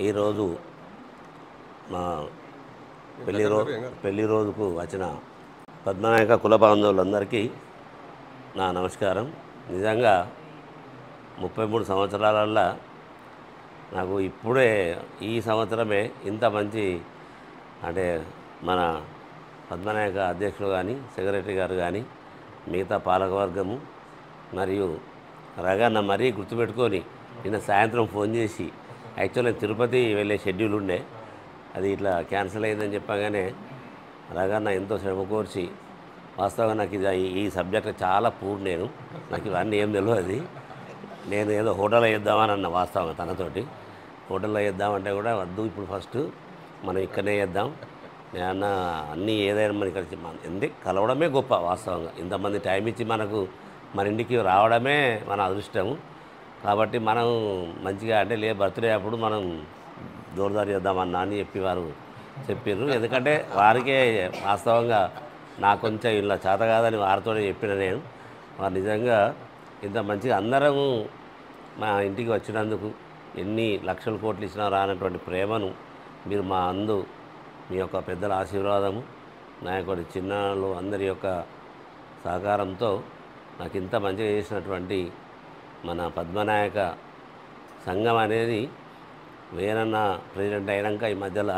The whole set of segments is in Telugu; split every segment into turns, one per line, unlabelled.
ఈరోజు మా పెళ్లి రోజుకు వచ్చిన పద్మనాయక కుల బాంధవులందరికీ నా నమస్కారం. నిజంగా 33 సంవత్సరాలల్లో నాకు ఇప్పుడే ఈ సంవత్సరమే ఇంత మంచి అంటే మన పద్మనాయక అధ్యక్షులు కానీ సెక్రటరీ గారు కానీ మిగతా పాలకవర్గము మరియు రగన్న మరీ గుర్తుపెట్టుకొని నిన్న సాయంత్రం ఫోన్ చేసి యాక్చువల్లీ తిరుపతి వెళ్ళే షెడ్యూల్ ఉండే, అది ఇట్లా క్యాన్సిల్ అయిందని చెప్పగానే రగన్న ఎంతో శ్రమ కోర్చి వాస్తవంగా నాకు ఇది ఈ సబ్జెక్ట్ చాలా పూర్ నాకు ఇవన్నీ ఏం తెలియదు. నేను ఏదో హోటల్లో వేద్దామని అన్న వాస్తవంగా తనతోటి హోటల్లో వేద్దామంటే కూడా వద్దు, ఇప్పుడు ఫస్ట్ మనం ఇక్కడనే వేద్దాం నేను అన్నీ ఏదైనా మన ఇక్కడ ఎందుకు కలవడమే గొప్ప. వాస్తవంగా ఇంతమంది టైం ఇచ్చి మనకు మన ఇంటికి రావడమే మన అదృష్టము. కాబట్టి మనం మంచిగా అంటే బర్త్డే అప్పుడు మనం జోరుదారు చేద్దామన్నా అని వారు చెప్పారు. ఎందుకంటే వారికే వాస్తవంగా నాకు కొంచెం ఇలా చేత కాదని వారితోనే చెప్పిన నేను. వారు నిజంగా ఇంత మంచిగా అందరము మా ఇంటికి వచ్చినందుకు ఎన్ని లక్షల కోట్లు ఇచ్చినా రానటువంటి ప్రేమను మీరు మా మీ యొక్క పెద్దల ఆశీర్వాదము నాయకుడి చిన్నాళ్ళు అందరి యొక్క సహకారంతో నాకు ఇంత మంచిగా చేసినటువంటి మన పద్మనాయక సంఘం అనేది వేరన్న ప్రెసిడెంట్ అయినాక ఈ మధ్యలో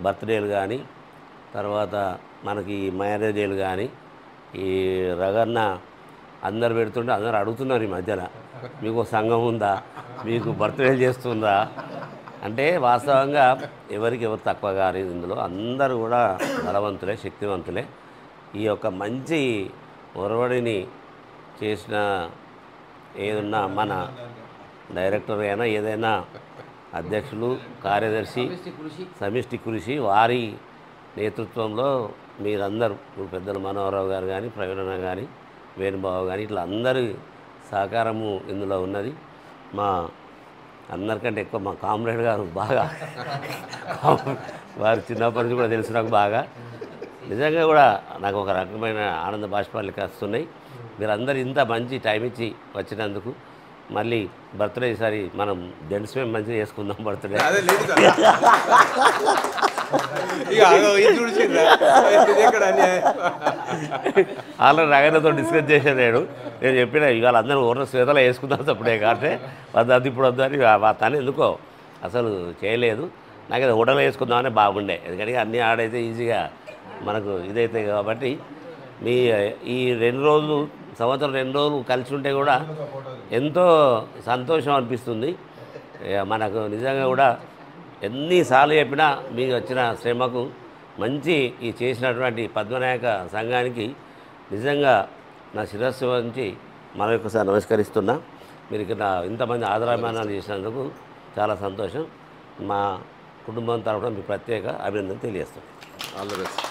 బర్త్డేలు కానీ తర్వాత మనకి మ్యారేజ్ డేలు కానీ ఈ రగన్న అందరు పెడుతుంటే అందరు అడుగుతున్నారు ఈ మధ్యలో, మీకు సంఘం ఉందా, మీకు బర్త్డేలు చేస్తుందా అంటే వాస్తవంగా ఎవరికి ఎవరు తక్కువ కాదు. ఇందులో అందరూ కూడా బలవంతులే, శక్తివంతులే. ఈ యొక్క మంచి ఒరవడిని చేసిన ఏదన్నా మన డైరెక్టర్ అయినా ఏదైనా అధ్యక్షులు కార్యదర్శి సమిష్టి కృషి వారి నేతృత్వంలో మీరందరూ ఇప్పుడు పెద్దలు మనోహరరావు గారు కానీ ప్రవీణ కానీ వేణుబాబు కానీ ఇట్లా అందరి సహకారము ఇందులో ఉన్నది. మా అందరికంటే ఎక్కువ మా కామ్రేడ్ గారు బాగా వారి చిన్నప్పటి నుంచి కూడా తెలుసు నాకు బాగా. నిజంగా కూడా నాకు ఒక రకమైన ఆనంద బాష్పాలు వస్తున్నాయి. మీరందరూ ఇంత మంచి టైం ఇచ్చి వచ్చినందుకు. మళ్ళీ బర్త్డే ఈసారి మనం జెంట్స్ మేము మంచిగా చేసుకుందాం బర్త్డే. ఆల్రెడీ రగన్నతో డిస్కస్ చేశాను నేను చెప్పిన ఇవాళ అందరూ ఊర్ల శ్వేతలో వేసుకుందాం అప్పుడే కాబట్టి వద్దు ఇప్పుడు వద్దు అని తను ఎందుకో అసలు చేయలేదు. నాకు అది హోటల్లో వేసుకుందామని బాగుండే, ఎందుకంటే అన్నీ ఆడైతే ఈజీగా మనకు ఇదైతే కాబట్టి మీ ఈ 2 రోజులు సంవత్సరం 2 రోజులు కలిసి ఉంటే కూడా ఎంతో సంతోషం అనిపిస్తుంది మనకు. నిజంగా కూడా ఎన్నిసార్లు చెప్పినా మీకు వచ్చిన శ్రమకు మంచి ఈ చేసినటువంటి పద్మనాయక సంఘానికి నిజంగా నా శిరస్సు నుంచి మరొకసారి నమస్కరిస్తున్నా. మీరు ఇక్కడ ఇంతమంది ఆదరాభిమానాలు చేసినందుకు చాలా సంతోషం. మా కుటుంబం తరఫున మీ ప్రత్యేక అభినందన తెలియజేస్తాను.
All the best.